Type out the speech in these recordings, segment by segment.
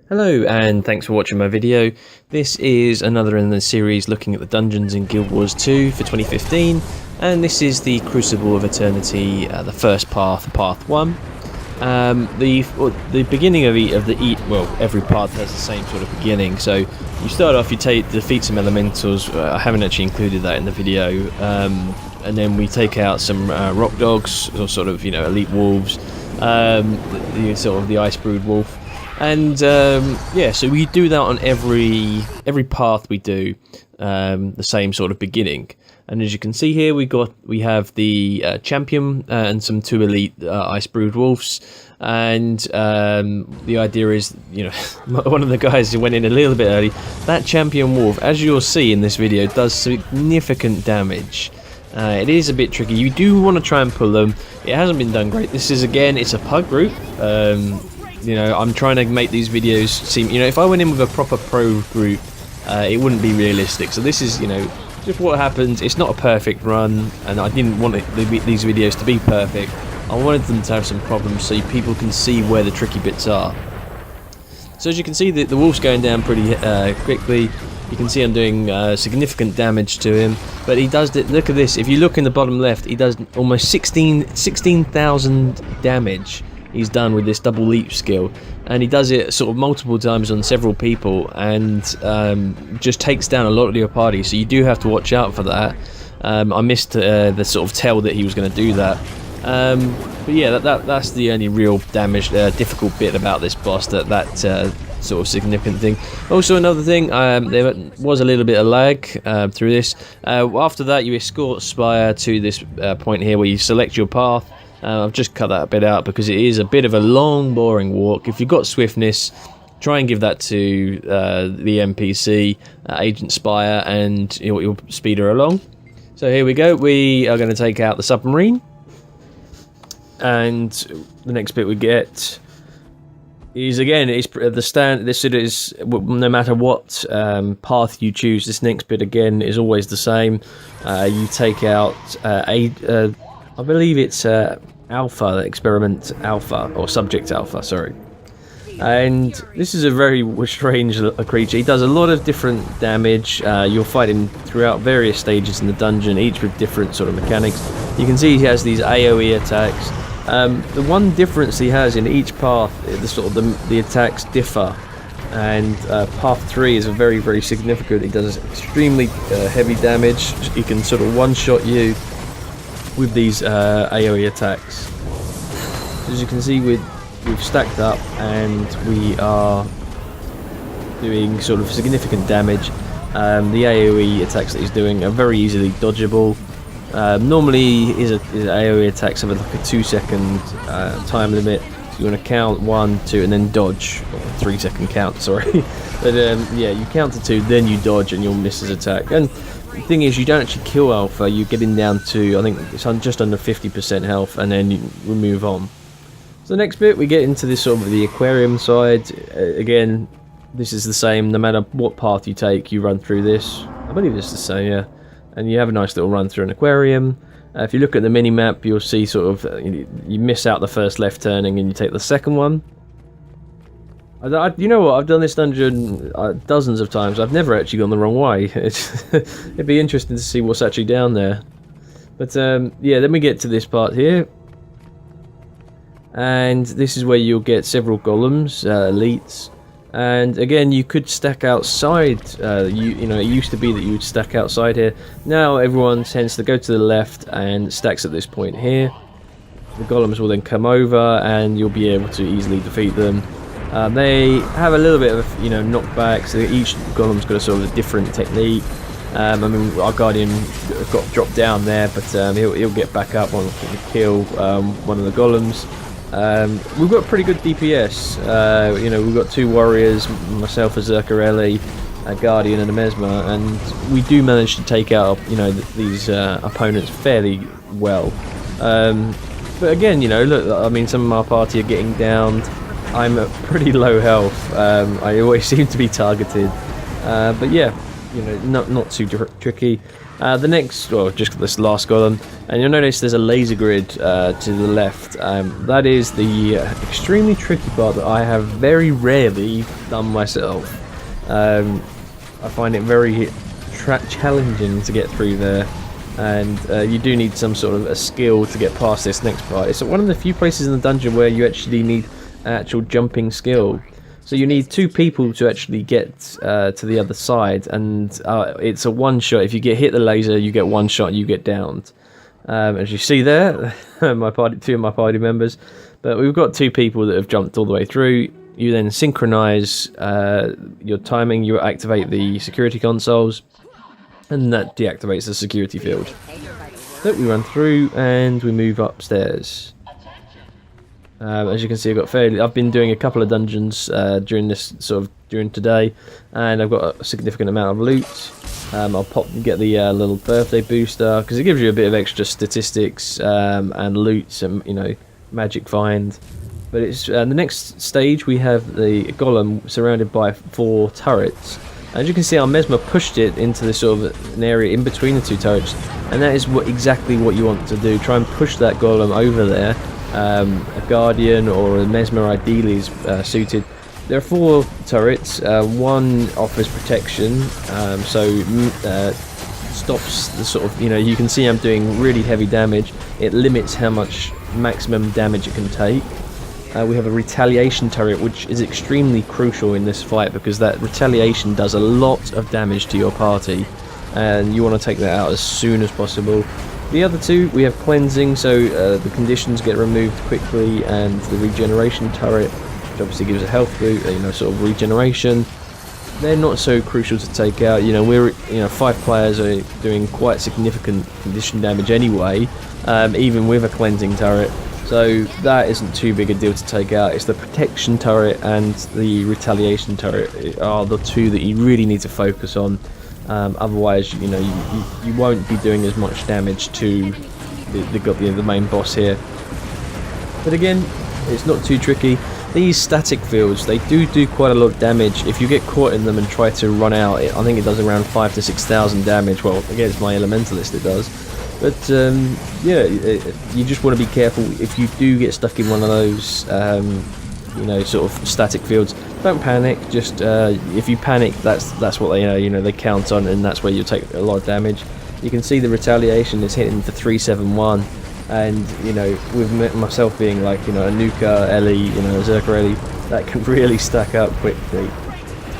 Hello and thanks for watching my video. This is another in the series looking at the dungeons in Guild Wars 2 for 2015, and this is the Crucible of Eternity, the first path, Path 1. The beginning of every path has the same sort of beginning. So you start off, you defeat some elementals. I haven't actually included that in the video, and then we take out some rock dogs, or sort of elite wolves, the ice brood wolf. And yeah, so we do that on every path we do, the same sort of beginning. And as you can see here, we have the champion and some 2 elite ice brood wolves. And the idea is, one of the guys who went in a little bit early. That champion wolf, as you'll see in this video, does significant damage. It is a bit tricky. You do want to try and pull them. It hasn't been done great. This is, again, it's a pug group. I'm trying to make these videos seem, if I went in with a proper pro group, it wouldn't be realistic. So this is, just what happens. It's not a perfect run, and I didn't want these videos to be perfect. I wanted them to have some problems so people can see where the tricky bits are. So as you can see, the wolf's going down pretty quickly. You can see I'm doing significant damage to him, but he does. Look at this. If you look in the bottom left, he does almost 16,000 damage. He's done with this double leap skill, and he does it sort of multiple times on several people, and just takes down a lot of your party. So you do have to watch out for that. I missed the sort of tell that he was going to do that, but yeah, that's the only real difficult bit about this boss. That sort of significant thing. Also, another thing, there was a little bit of lag through this. After that, you escort Spire to this point here where you select your path. I've just cut that bit out because it is a bit of a long, boring walk. If you've got swiftness, try and give that to the NPC, Agent Spire, and you'll speed her along. So here we go. We are going to take out the submarine, and the next bit we get is, again, it's the stand. This is no matter what path you choose. This next bit again is always the same. You take out I believe it's Alpha, Experiment Alpha, or Subject Alpha, sorry. And this is a very strange creature. He does a lot of different damage. You'll fight him throughout various stages in the dungeon, each with different sort of mechanics. You can see he has these AoE attacks. The one difference he has in each path, the attacks differ. And path 3 is very, very significant. He does extremely heavy damage. He can sort of one-shot you with these AoE attacks. As you can see, we've stacked up and we are doing sort of significant damage. The AoE attacks that he's doing are very easily dodgeable. Normally his AoE attacks have like a 2-second time limit. So you want to count 1, 2 and then dodge, or 3-second count, sorry. But yeah, you count to 2, then you dodge and you'll miss his attack. And the thing is, you don't actually kill Alpha. You're getting down to, I think it's just under 50% health, and then we move on. So the next bit, we get into this sort of the aquarium side. Again, this is the same. No matter what path you take, you run through this. I believe it's the same, yeah. And you have a nice little run through an aquarium. If you look at the mini-map, you'll see sort of, you miss out the first left turning and you take the second one. You know what, I've done this dungeon dozens of times. I've never actually gone the wrong way. It'd be interesting to see what's actually down there. But yeah, then we get to this part here. And this is where you'll get several golems, elites. And again, you could stack outside. It used to be that you would stack outside here. Now everyone tends to go to the left and stacks at this point here. The golems will then come over and you'll be able to easily defeat them. They have a little bit of knockback, so each golem's got a sort of a different technique. I mean, our guardian got dropped down there, but he'll get back up once we kill one of the golems. We've got pretty good DPS. We've got 2 warriors, myself, a Zerkarelli, a guardian, and a Mesmer, and we do manage to take out these opponents fairly well. But again, look, I mean, some of our party are getting downed. I'm at pretty low health. I always seem to be targeted. But yeah, you know, not too tricky. The next, well, just this last golem, and you'll notice there's a laser grid to the left. That is the extremely tricky part that I have very rarely done myself. I find it very challenging to get through there, and you do need some sort of a skill to get past this next part. It's one of the few places in the dungeon where you actually need actual jumping skill. So you need 2 people to actually get to the other side, and it's a one shot. If you hit the laser, you get one shot and you get downed. As you see there, 2 of my party members. But we've got 2 people that have jumped all the way through. You then synchronize your timing, you activate the security consoles, and that deactivates the security field. So we run through and we move upstairs. As you can see, I've been doing a couple of dungeons during today, and I've got a significant amount of loot. I'll get the little birthday booster because it gives you a bit of extra statistics and loot, and you know, magic find. But it's the next stage. We have the golem surrounded by 4 turrets. As you can see, our Mesmer pushed it into this sort of an area in between the 2 turrets, and that is exactly what you want to do. Try and push that golem over there. A Guardian or a Mesmer ideally is suited. There are 4 turrets. 1 offers protection, stops the sort of, you know, you can see I'm doing really heavy damage. It limits how much maximum damage it can take. We have a retaliation turret, which is extremely crucial in this fight because that retaliation does a lot of damage to your party, and you want to take that out as soon as possible. The other 2, we have cleansing, so the conditions get removed quickly, and the regeneration turret, which obviously gives a health boot, you know, sort of regeneration. They're not so crucial to take out. You know, 5 players are doing quite significant condition damage anyway, even with a cleansing turret. So that isn't too big a deal to take out. It's the protection turret and the retaliation turret are the 2 that you really need to focus on. Otherwise, you know, you won't be doing as much damage to the main boss here. But again, it's not too tricky. These static fields, they do quite a lot of damage. If you get caught in them and try to run out, I think it does around 5,000 to 6,000 damage. Well, against my elementalist it does. But yeah, you just want to be careful if you do get stuck in one of those, you know, sort of static fields. Don't panic. Just if you panic, that's what they count on, and that's where you take a lot of damage. You can see the retaliation is hitting for 371, and you know, with myself being like, you know, a Nuka Ellie, you know, a Zerka Ellie, that can really stack up quickly.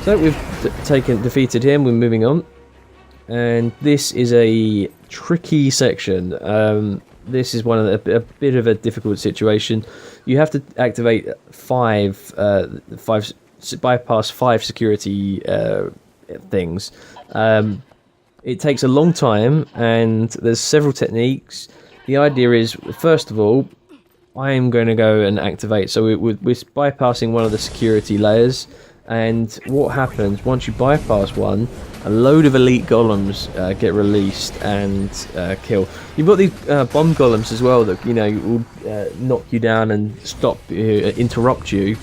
So we've defeated him. We're moving on, and this is a tricky section. This is one of a bit of a difficult situation. You have to activate bypass 5 security things. It takes a long time, and there's several techniques. The idea is, first of all, I am going to go and activate. So we're bypassing one of the security layers, and what happens once you bypass one, a load of elite golems get released and kill. You've got these bomb golems as well that, you know, will knock you down and interrupt you,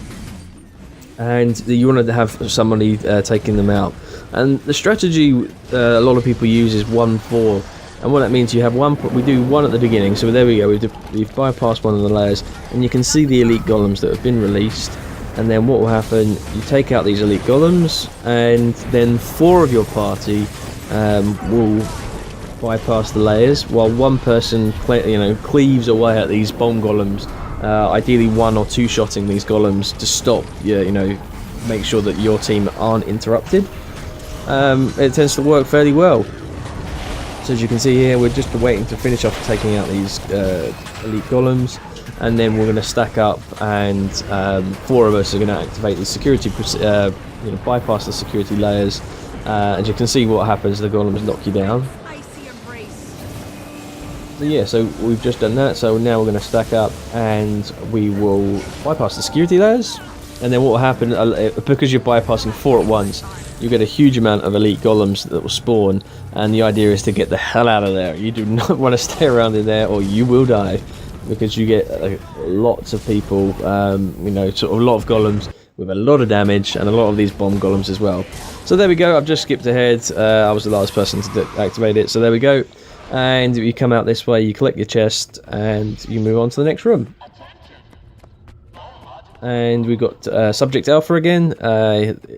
and you want to have somebody taking them out. And the strategy a lot of people use is 1-4, and what that means, you have one. We do one at the beginning. So there we go. We've bypassed one of the layers, and you can see the elite golems that have been released. And then what will happen, you take out these elite golems, and then 4 of your party will bypass the layers, while one person cleaves away at these bomb golems, ideally 1 or 2 shotting these golems to stop, make sure that your team aren't interrupted. It tends to work fairly well. So as you can see here, we're just waiting to finish off taking out these elite golems, and then we're going to stack up, and 4 of us are going to activate the security, bypass the security layers. As you can see, what happens, the golems knock you down. So yeah, so we've just done that. So now we're going to stack up, and we will bypass the security layers. And then what will happen, because you're bypassing 4 at once, you get a huge amount of elite golems that will spawn, and the idea is to get the hell out of there. You do not want to stay around in there, or you will die, because you get lots of people, sort of a lot of golems, with a lot of damage and a lot of these bomb golems as well. So there we go, I've just skipped ahead. I was the last person to activate it, so there we go. And you come out this way, you collect your chest, and you move on to the next room. And we've got Subject Alpha again.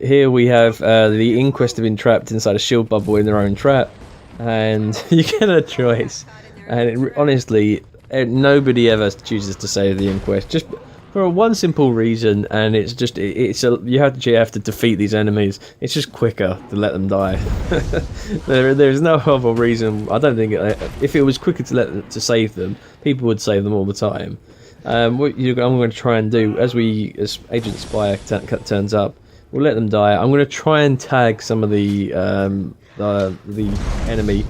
Here we have the Inquest have been trapped inside a shield bubble in their own trap. And you get a choice. And honestly, nobody ever chooses to save the Inquest. Just for one simple reason, and it's just you have to defeat these enemies. It's just quicker to let them die. There's no other reason. I don't think if it was quicker to save them, people would save them all the time. What I'm going to try and do as Agent Spire turns up, we'll let them die. I'm going to try and tag some of the enemy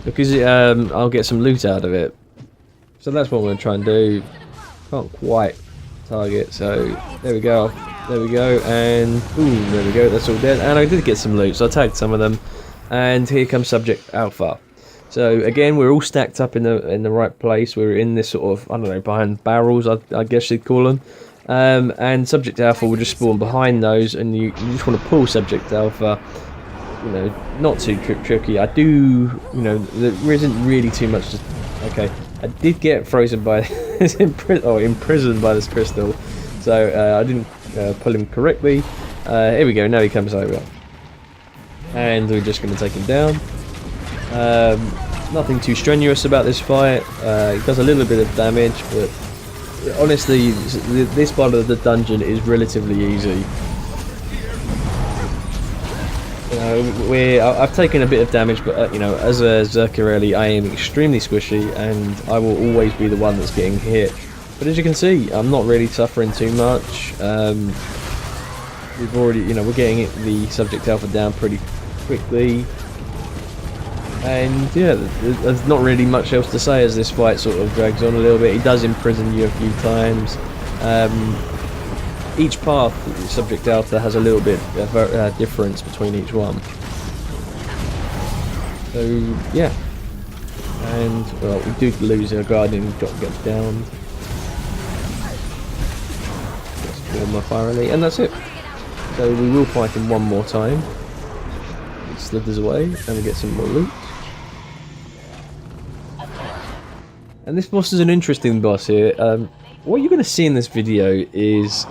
because I'll get some loot out of it. So that's what I'm going to try and do. Can't quite target, so there we go, and ooh, there we go, that's all dead. And I did get some loot, so I tagged some of them, and here comes Subject Alpha. So again, we're all stacked up in the right place. We're in this sort of, I don't know, behind barrels, I guess you'd call them, and Subject Alpha will just spawn behind those, and you just want to pull Subject Alpha. You know, not too tricky. I do, you know, there isn't really too much to, okay, I did get frozen by imprisoned by this crystal, so I didn't pull him correctly. Here we go, now he comes over, and we're just going to take him down. Nothing too strenuous about this fight. It does a little bit of damage, but honestly, this part of the dungeon is relatively easy. I've taken a bit of damage, but you know, as a Zerkarelli, I am extremely squishy, and I will always be the one that's getting hit. But as you can see, I'm not really suffering too much. We've already, you know, we're getting the Subject Alpha down pretty quickly, and yeah, there's not really much else to say as this fight sort of drags on a little bit. He does imprison you a few times. Each path, Subject Alpha has a little bit of difference between each one. So yeah, and well, we do lose our guardian, got to get down. Just warm my fire elite, and that's it. So we will fight him one more time. He slithers away, and we get some more loot. And this boss is an interesting boss here. What you're going to see in this video is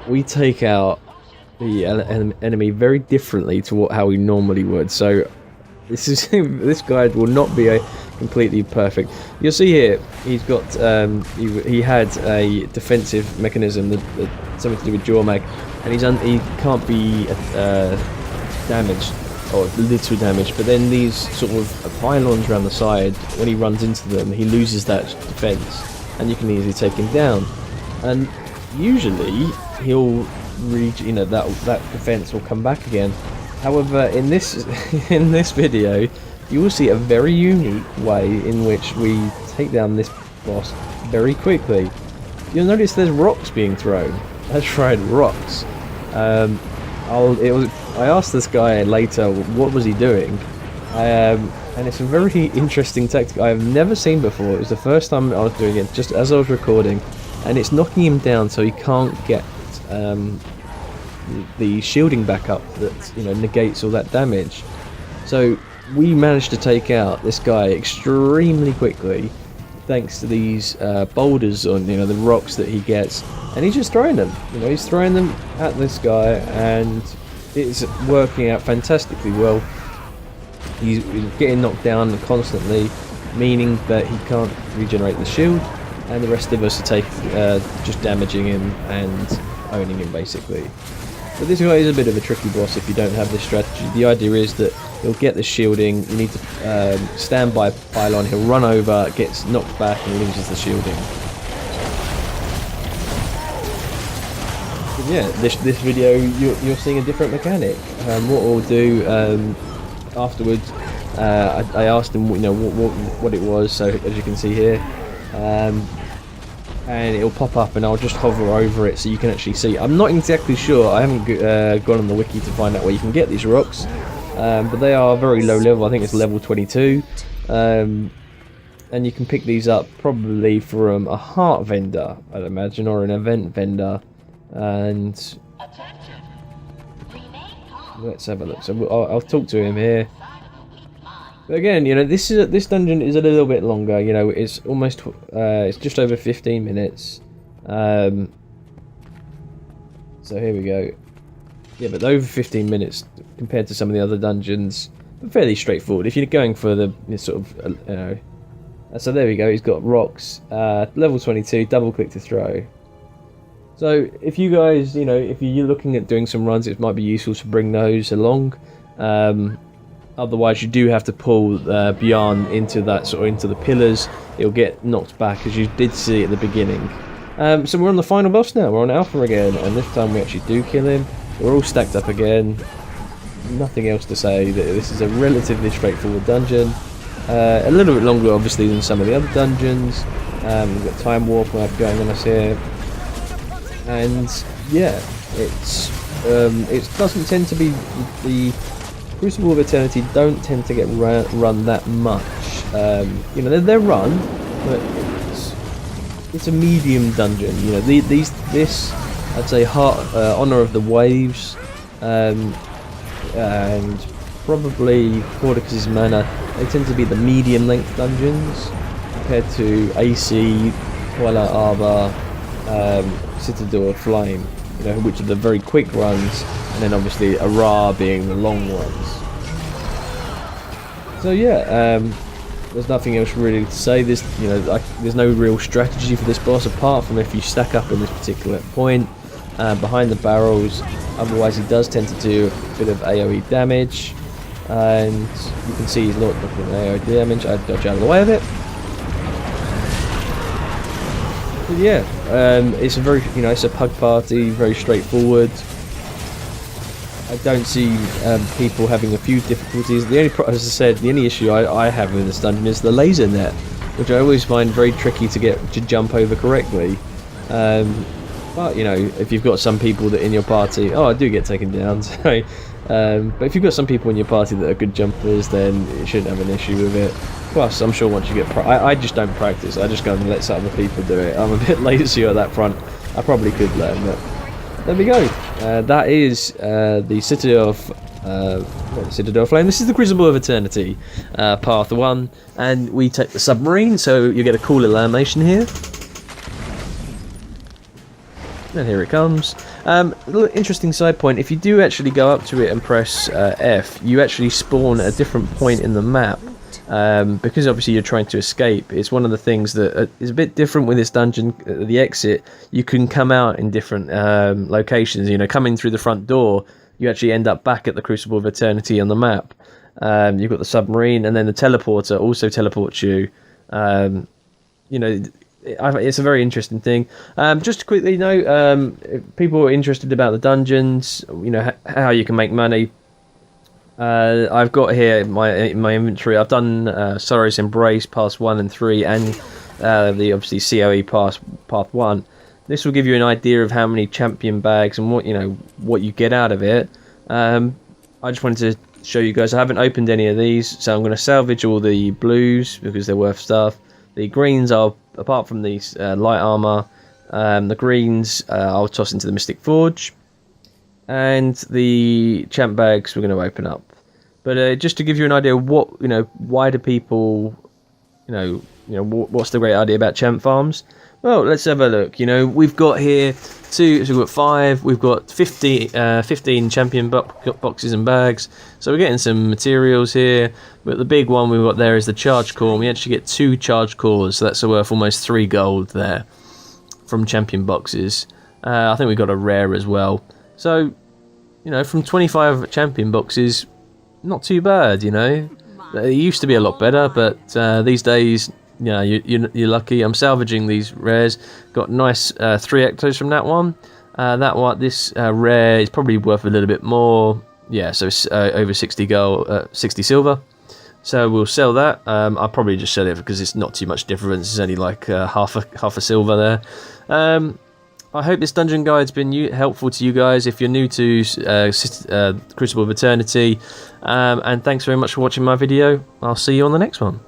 we take out the enemy very differently to how we normally would. So this guide will not be completely perfect. You'll see here he's got he had a defensive mechanism that something to do with jaw mag, and he can't be damaged or little damage. But then these sort of pylons around the side, when he runs into them, he loses that defense, and you can easily take him down. And usually he'll reach, you know, that defense will come back again. However, in this video, you will see a very unique way in which we take down this boss very quickly. You'll notice there's rocks being thrown. That's right, rocks. I asked this guy later what was he doing, and it's a very interesting tactic I have never seen before. It was the first time I was doing it, just as I was recording, and it's knocking him down so he can't get the shielding back up that, you know, negates all that damage. So we managed to take out this guy extremely quickly thanks to these boulders on, you know, the rocks that he gets, and he's just throwing them. You know, he's throwing them at this guy, and it's working out fantastically well. He's getting knocked down constantly, meaning that he can't regenerate the shield, and the rest of us are just damaging him and owning him basically. But this guy is a bit of a tricky boss if you don't have this strategy. The idea is that he'll get the shielding, you need to stand by a pylon, he'll run over, gets knocked back and loses the shielding. But yeah, this video you're seeing a different mechanic. What we'll do afterwards, I asked him, you know, what it was, so as you can see here, and it'll pop up and I'll just hover over it so you can actually see. I'm not exactly sure, I haven't gone on the wiki to find out where you can get these rocks, but they are very low level. I think it's level 22, and you can pick these up probably from a heart vendor, I'd imagine, or an event vendor. And let's have a look. So I'll talk to him here. But again, you know, this dungeon is a little bit longer. You know, it's almost it's just over 15 minutes. So here we go. Yeah, but over 15 minutes compared to some of the other dungeons, fairly straightforward. If you're going for the sort of, you know. So there we go. He's got rocks. Level 22. Double click to throw. So if you guys, you know, if you're looking at doing some runs, it might be useful to bring those along. Otherwise, you do have to pull Bjorn into that into the pillars. It'll get knocked back, as you did see at the beginning. So we're on the final boss now. We're on Alpha again, and this time we actually do kill him. We're all stacked up again. Nothing else to say. This is a relatively straightforward dungeon. A little bit longer, obviously, than some of the other dungeons. We've got Time Warp going on us here, and yeah, it doesn't tend to be the Crucible of Eternity don't tend to get run that much. You know, they're run, but it's a medium dungeon. You know, this I'd say Honor of the Waves, and probably Mordecai's Manor. They tend to be the medium length dungeons compared to AC, Twilight Arbor, Citadel of Flame. You know, which are the very quick runs, and then obviously Ara being the long ones. So yeah, there's nothing else really to say. There's no real strategy for this boss apart from if you stack up in this particular point behind the barrels. Otherwise, he does tend to do a bit of AOE damage, and you can see he's not looking at AOE damage. I dodge out of the way of it. But yeah, it's a very, you know, it's a pug party, very straightforward. I don't see people having a few difficulties. The only, as I said, the only issue I have with this dungeon is the laser net, which I always find very tricky to jump over correctly. But you know, if you've got some people that in your party, I do get taken down. So, but if you've got some people in your party that are good jumpers, then you shouldn't have an issue with it. Plus, I'm sure once you get, I just don't practice. I just go and let some other people do it. I'm a bit lazy on that front. I probably could learn, but there we go. That is the Citadel of Flame. This is the Crucible of Eternity, Path 1, and we take the submarine, so you get a cool little animation here. And here it comes. A little interesting side point, if you do actually go up to it and press F, you actually spawn at a different point in the map. Because obviously you're trying to escape. It's one of the things that is a bit different with this dungeon. The exit, you can come out in different locations. You know, coming through the front door, you actually end up back at the Crucible of Eternity on the map. You've got the submarine, and then the teleporter also teleports you. You know, it's a very interesting thing. Just to quickly note, if people are interested about the dungeons, you know, how you can make money. I've got here my inventory. I've done Sorrow's Embrace Path 1 and 3, and the obviously COE Path 1. This will give you an idea of how many champion bags and what you get out of it. I just wanted to show you guys. I haven't opened any of these, so I'm going to salvage all the blues because they're worth stuff. The greens are, apart from these light armor, the greens I'll toss into the Mystic Forge. And the champ bags we're going to open up, but just to give you an idea of what, why do people, what's the great idea about champ farms? Well, let's have a look. We've got here so we've got 5, we've got 15 champion boxes and bags, so we're getting some materials here. But the big one we've got there is the charge core, and we actually get 2 charge cores, so that's worth almost 3 gold there from champion boxes. I think we got a rare as well. So, from 25 champion boxes, not too bad, It used to be a lot better, but these days, you're lucky. I'm salvaging these rares. Got nice 3 ectos from that one. This rare is probably worth a little bit more. Yeah, so it's over 60 gold, 60 silver. So we'll sell that. I'll probably just sell it because it's not too much difference. It's only like half a silver there. I hope this dungeon guide's been helpful to you guys if you're new to Crucible of Eternity, and thanks very much for watching my video. I'll see you on the next one.